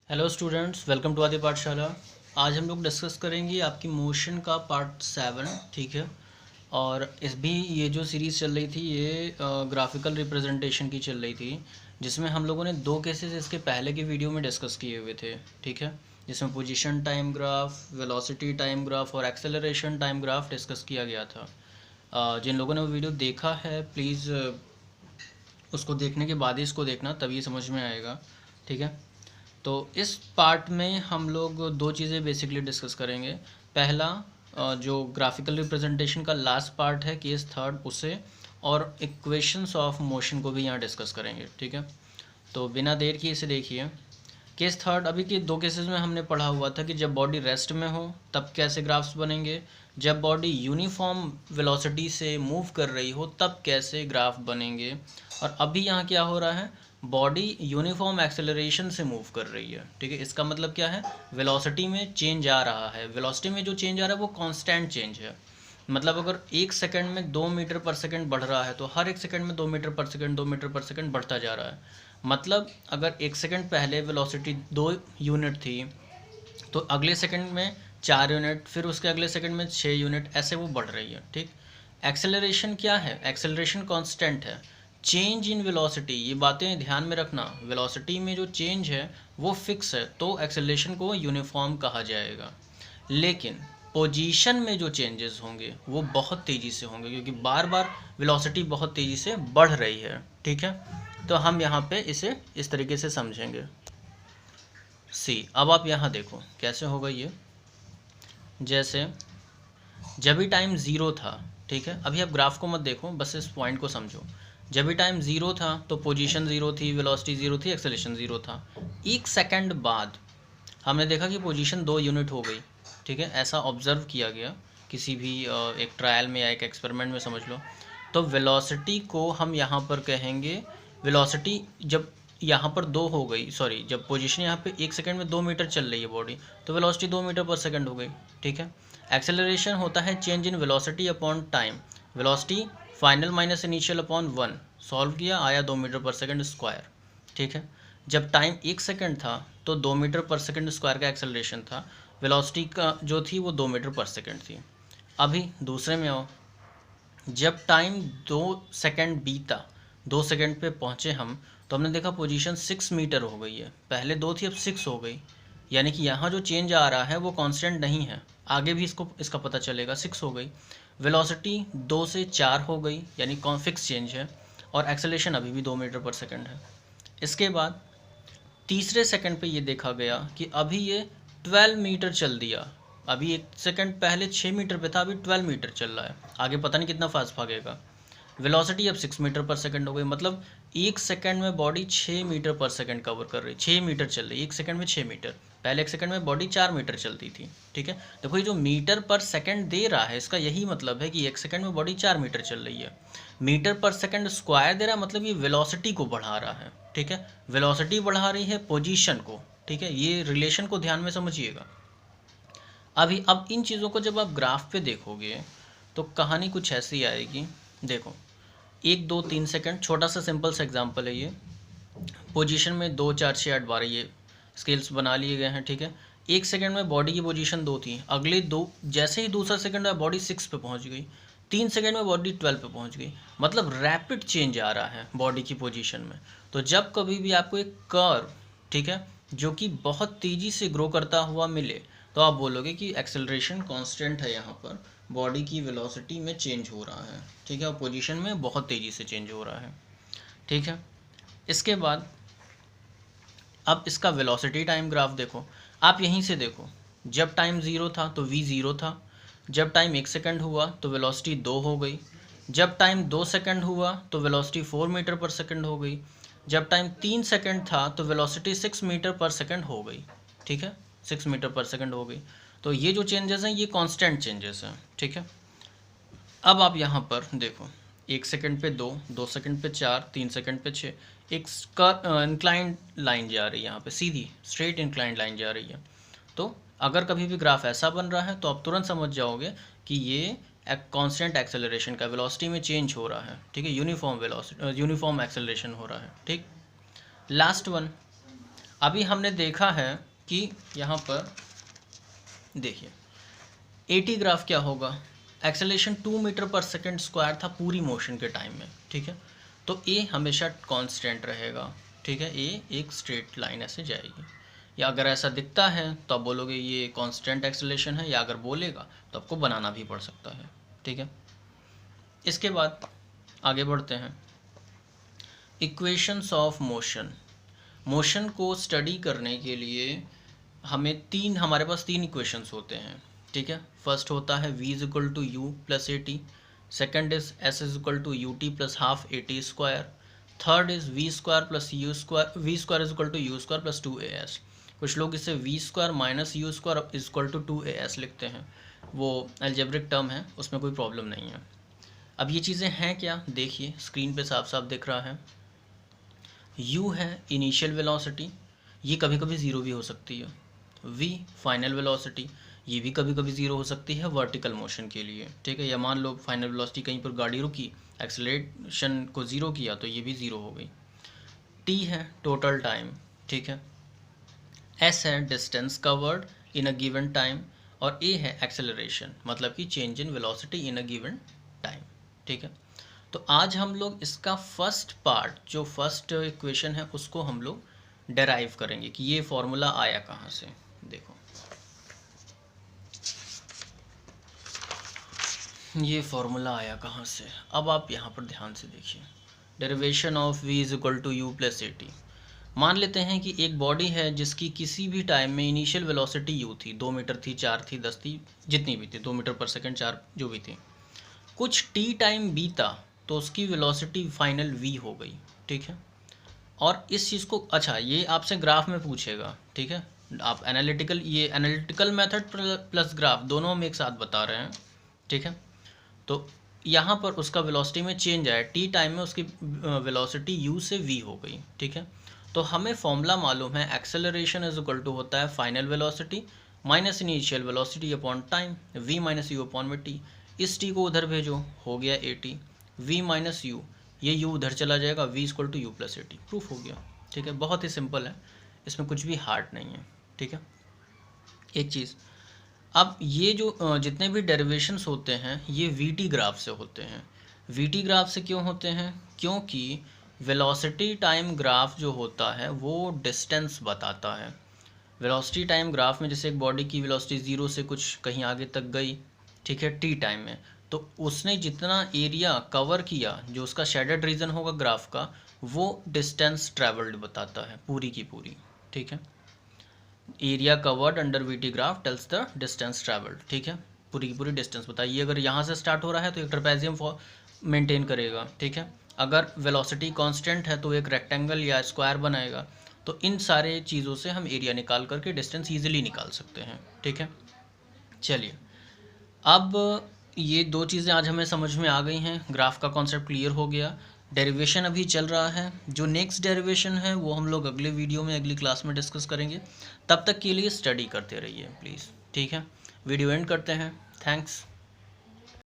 Hello students, welcome to आदि पाठशाला। आज हम लोग डिस्कस करेंगे आपकी मोशन का पार्ट 7। ठीक है। और इस भी ये जो सीरीज़ चल रही थी ये ग्राफिकल रिप्रेजेंटेशन की चल रही थी, जिसमें हम लोगों ने दो केसेस इसके पहले के वीडियो में डिस्कस किए हुए थे। ठीक है। जिसमें position time graph, velocity time graph और एक्सेलरेशन टाइम ग्राफ डिस्कस किया गया था। जिन लोगों ने वो वीडियो देखा है प्लीज़ उसको देखने के बाद ही इसको देखना, तभी समझ में आएगा। ठीक है। तो इस पार्ट में हम लोग दो चीज़ें बेसिकली डिस्कस करेंगे। पहला जो ग्राफिकल रिप्रेजेंटेशन का लास्ट पार्ट है, केस थर्ड, उसे और इक्वेशंस ऑफ मोशन को भी यहाँ डिस्कस करेंगे। ठीक है। तो बिना देर किए इसे देखिए। केस थर्ड, अभी के दो केसेस में हमने पढ़ा हुआ था कि जब बॉडी रेस्ट में हो तब कैसे ग्राफ्स बनेंगे, जब बॉडी यूनिफॉर्म वेलोसिटी से मूव कर रही हो तब कैसे ग्राफ बनेंगे, और अभी यहाँ क्या हो रहा है, बॉडी यूनिफॉर्म एक्सेलरेशन से मूव कर रही है। ठीक है। इसका मतलब क्या है, वेलोसिटी में चेंज आ रहा है। वेलोसिटी में जो चेंज आ रहा है वो कांस्टेंट चेंज है। मतलब अगर एक सेकंड में 2 मीटर पर सेकंड बढ़ रहा है तो हर एक सेकंड में 2 मीटर पर सेकंड 2 मीटर पर सेकंड बढ़ता जा रहा है। मतलब अगर एक सेकंड पहले वेलोसिटी 2 यूनिट थी तो अगले सेकंड में 4 यूनिट, फिर उसके अगले सेकंड में 6 यूनिट, ऐसे वो बढ़ रही है। ठीक। एक्सेलरेशन क्या है, एक्सेलरेशन कांस्टेंट है। चेंज इन वेलोसिटी, ये बातें ध्यान में रखना, वेलोसिटी में जो चेंज है वो फिक्स है तो एक्सेलरेशन को यूनिफॉर्म कहा जाएगा। लेकिन पोजीशन में जो चेंजेस होंगे वो बहुत तेज़ी से होंगे, क्योंकि बार बार वेलोसिटी बहुत तेज़ी से बढ़ रही है। ठीक है। तो हम यहाँ पे इसे इस तरीके से समझेंगे। अब आप यहाँ देखो कैसे होगा ये। जैसे जब भी टाइम ज़ीरो था, ठीक है, अभी आप ग्राफ को मत देखो, बस इस पॉइंट को समझो। जब भी टाइम ज़ीरो था तो पोजीशन ज़ीरो थी, वेलोसिटी ज़ीरो थी, एक्सेलरेशन ज़ीरो था। एक सेकंड बाद हमने देखा कि पोजीशन 2 यूनिट हो गई। ठीक है। ऐसा ऑब्ज़र्व किया गया किसी भी एक ट्रायल में या एक एक्सपेरिमेंट में समझ लो। तो वेलोसिटी को हम यहाँ पर कहेंगे, वेलोसिटी जब यहाँ पर 2 हो गई, सॉरी, जब पोजीशन यहाँ पे एक सेकंड में 2 मीटर चल रही है बॉडी, तो वेलोसिटी 2 मीटर पर सेकंड हो गई। ठीक है। एक्सेलरेशन होता है change in velocity upon time. Velocity final minus initial upon 1, solve किया, आया 2 मीटर पर सेकंड स्क्वायर। ठीक है। जब टाइम एक सेकंड था तो 2 मीटर पर सेकंड स्क्वायर का एक्सेलरेशन था। वेलोसिटी का जो थी वो 2 मीटर पर सेकंड थी। अभी दूसरे में आओ। जब टाइम 2 सेकंड बीता, 2 सेकंड पे पहुँचे हम, तो हमने देखा पोजीशन 6 मीटर हो गई है। पहले 2 थी, अब 6 हो गई। यानी कि यहाँ जो चेंज आ रहा है वो कांस्टेंट नहीं है। आगे भी इसका पता चलेगा, 6 हो गई। वेलोसिटी 2 से 4 हो गई, यानी फिक्स चेंज है। और एक्सेलरेशन अभी भी 2 मीटर पर सेकंड है। इसके बाद तीसरे सेकंड पे ये देखा गया कि अभी ये 12 मीटर चल दिया। अभी एक सेकंड पहले 6 मीटर पे था, अभी 12 मीटर चल रहा है। आगे पता नहीं कितना फास्ट भागेगा। वेलोसिटी अब 6 मीटर पर सेकंड हो गई। मतलब एक सेकंड में बॉडी 6 मीटर पर सेकंड कवर कर रही, 6 मीटर चल रही, एक सेकंड में 6 मीटर। पहले एक सेकंड में बॉडी 4 मीटर चलती थी। ठीक है। देखो ये जो मीटर पर सेकंड दे रहा है, इसका यही मतलब है कि एक सेकंड में बॉडी 4 मीटर चल रही है। मीटर पर सेकंड स्क्वायर दे रहा है, मतलब ये वेलोसिटी को बढ़ा रहा है। ठीक है। वेलोसिटी बढ़ा रही है पोजीशन को। ठीक है। ये रिलेशन को ध्यान में समझिएगा। अब इन चीज़ों को जब आप ग्राफ पे देखोगे तो कहानी कुछ ऐसी आएगी। देखो, 1 2 3 सेकंड, छोटा सा सिंपल सा एग्जांपल है ये। पोजीशन में 2 4 6 8 12 ये स्केल्स बना लिए गए हैं। ठीक है। एक सेकंड में बॉडी की पोजीशन 2 थी, अगले दो, जैसे ही दूसरा सेकंड में बॉडी 6 पे पहुंच गई, 3 सेकंड में बॉडी 12 पे पहुंच गई। मतलब रैपिड चेंज आ रहा है बॉडी की पोजीशन में। तो जब कभी भी आपको एक कर्व, ठीक है, जो कि बहुत तेज़ी से ग्रो करता हुआ मिले, तो आप बोलोगे कि एक्सेलरेशन कांस्टेंट है, यहाँ पर बॉडी की वेलोसिटी में चेंज हो रहा है। ठीक है। और पोजीशन में बहुत तेज़ी से चेंज हो रहा है। ठीक है। इसके बाद अब इसका वेलोसिटी टाइम ग्राफ देखो। आप यहीं से देखो, जब टाइम ज़ीरो था तो v ज़ीरो था। जब टाइम 1 सेकंड हुआ तो वेलोसिटी 2 हो गई। जब टाइम 2 सेकंड हुआ तो वेलोसिटी 4 मीटर पर सेकंड हो गई। जब टाइम 3 सेकंड था तो वेलोसिटी 6 मीटर पर सेकंड हो गई। ठीक है। 6 मीटर पर सेकंड हो गई। तो ये जो चेंजेस हैं ये कांस्टेंट चेंजेस हैं। ठीक है। अब आप यहाँ पर देखो, 1 सेकंड पे 2, 2 सेकंड पे 4, 3 सेकंड पे 6, एक इंक्लाइंड लाइन जा रही है, यहाँ पे सीधी स्ट्रेट इंक्लाइंड लाइन जा रही है। तो अगर कभी भी ग्राफ ऐसा बन रहा है तो आप तुरंत समझ जाओगे कि ये एक कांस्टेंट एक्सेलरेशन का, वेलोसिटी में चेंज हो रहा है। ठीक है। यूनिफॉर्म वेलोसिटी, यूनिफॉर्म एक्सेलरेशन हो रहा है। ठीक। लास्ट वन, अभी हमने देखा है कि यहाँ पर देखिए एटी ग्राफ क्या होगा, एक्सेलरेशन 2 मीटर पर सेकेंड स्क्वायर था पूरी मोशन के टाइम में, ठीक है। तो ए हमेशा कांस्टेंट रहेगा, ठीक है, ए एक स्ट्रेट लाइन ऐसे जाएगी। या अगर ऐसा दिखता है तो आप बोलोगे ये कांस्टेंट एक्सेलरेशन है, या अगर बोलेगा तो आपको बनाना भी पड़ सकता है, ठीक है। इसके बाद आगे बढ़ते हैं, इक्वेशंस ऑफ मोशन। मोशन को स्टडी करने के लिए हमारे पास तीन इक्वेशंस होते हैं, ठीक है। फर्स्ट होता है v is equal to u plus a t, second is s is equal to u t plus half a t square, third is v square plus u square, v square is equal to u square plus 2as। कुछ लोग इसे v square minus u square is equal to 2as लिखते हैं, वो algebraic term है, उसमें कोई problem नहीं है। अब ये चीज़ें हैं क्या, देखिए स्क्रीन पे साफ साफ दिख रहा है। u है इनिशियल वेलोसिटी, ये कभी कभी ज़ीरो भी हो सकती है। v फाइनल वेलोसिटी, ये भी कभी कभी ज़ीरो हो सकती है वर्टिकल मोशन के लिए, ठीक है। या मान लो फाइनल वेलोसिटी कहीं पर गाड़ी रुकी, एक्सेलरेशन को ज़ीरो किया तो ये भी ज़ीरो हो गई। t है टोटल टाइम, ठीक है। s है distance covered in a given time, और a है एक्सेलरेशन, मतलब कि change in velocity in a given time, ठीक है। तो आज हम लोग इसका फर्स्ट पार्ट, जो फर्स्ट इक्वेशन है, उसको हम लोग डेराइव करेंगे कि ये फॉर्मूला आया कहाँ से। देखो ये फॉर्मूला आया कहाँ से, अब आप यहाँ पर ध्यान से देखिए, derivation of v is equal to u plus a t. मान लेते हैं कि एक बॉडी है जिसकी किसी भी टाइम में इनिशियल वेलोसिटी u थी, 2 मीटर थी, 4 थी, 10 थी, जितनी भी थी, 2 मीटर पर सेकेंड, 4 जो भी थी। कुछ t टाइम बीता तो उसकी वेलोसिटी फाइनल v हो गई, ठीक है। और इस चीज़ को, अच्छा ये आपसे ग्राफ में पूछेगा, ठीक है। आप एनालिटिकल, ये एनालिटिकल मेथड प्लस ग्राफ दोनों हम एक साथ बता रहे हैं, ठीक है। तो यहाँ पर उसका वेलोसिटी में चेंज आया, टी टाइम में उसकी वेलोसिटी u से v हो गई, ठीक है। तो हमें फॉर्मूला मालूम है, एक्सेलरेशन इज इक्वल टू होता है final velocity minus initial velocity upon time, v minus u upon में टी। इस t को उधर भेजो, हो गया a t, v minus u, ये u उधर चला जाएगा, v equal to u plus a t, proof हो गया, ठीक है। बहुत ही सिंपल है, इसमें कुछ भी हार्ड नहीं है, ठीक है। एक चीज़, अब ये जो जितने भी डेरिवेशंस होते हैं ये वीटी ग्राफ से होते हैं। वीटी ग्राफ से क्यों होते हैं, क्योंकि वेलोसिटी टाइम ग्राफ जो होता है वो डिस्टेंस बताता है। वेलोसिटी टाइम ग्राफ में जैसे एक बॉडी की वेलोसिटी 0 से कुछ कहीं आगे तक गई, ठीक है, टी टाइम में, तो उसने जितना एरिया कवर किया, जो उसका शेडेड रीजन होगा ग्राफ का, वो डिस्टेंस ट्रैवल्ड बताता है पूरी की पूरी, ठीक है। Area covered under VT graph tells the distance travelled, ठीक है, पूरी की पूरी डिस्टेंस बताइए। अगर यहाँ से स्टार्ट हो रहा है तो एक ट्रेपेजियम मेंटेन करेगा, ठीक है। अगर वेलोसिटी कांस्टेंट है तो एक रेक्टेंगल या स्क्वायर बनाएगा। तो इन सारे चीज़ों से हम एरिया निकाल करके डिस्टेंस ईजिली निकाल सकते हैं, ठीक है। चलिए, अब ये दो चीज़ें आज हमें समझ में आ गई हैं, ग्राफ का कॉन्सेप्ट क्लियर हो गया। डेरिवेशन अभी चल रहा है, जो नेक्स्ट डेरिवेशन है वो हम लोग अगले वीडियो में, अगली क्लास में डिस्कस करेंगे। तब तक के लिए स्टडी करते रहिए प्लीज़, ठीक है। वीडियो एंड करते हैं, थैंक्स।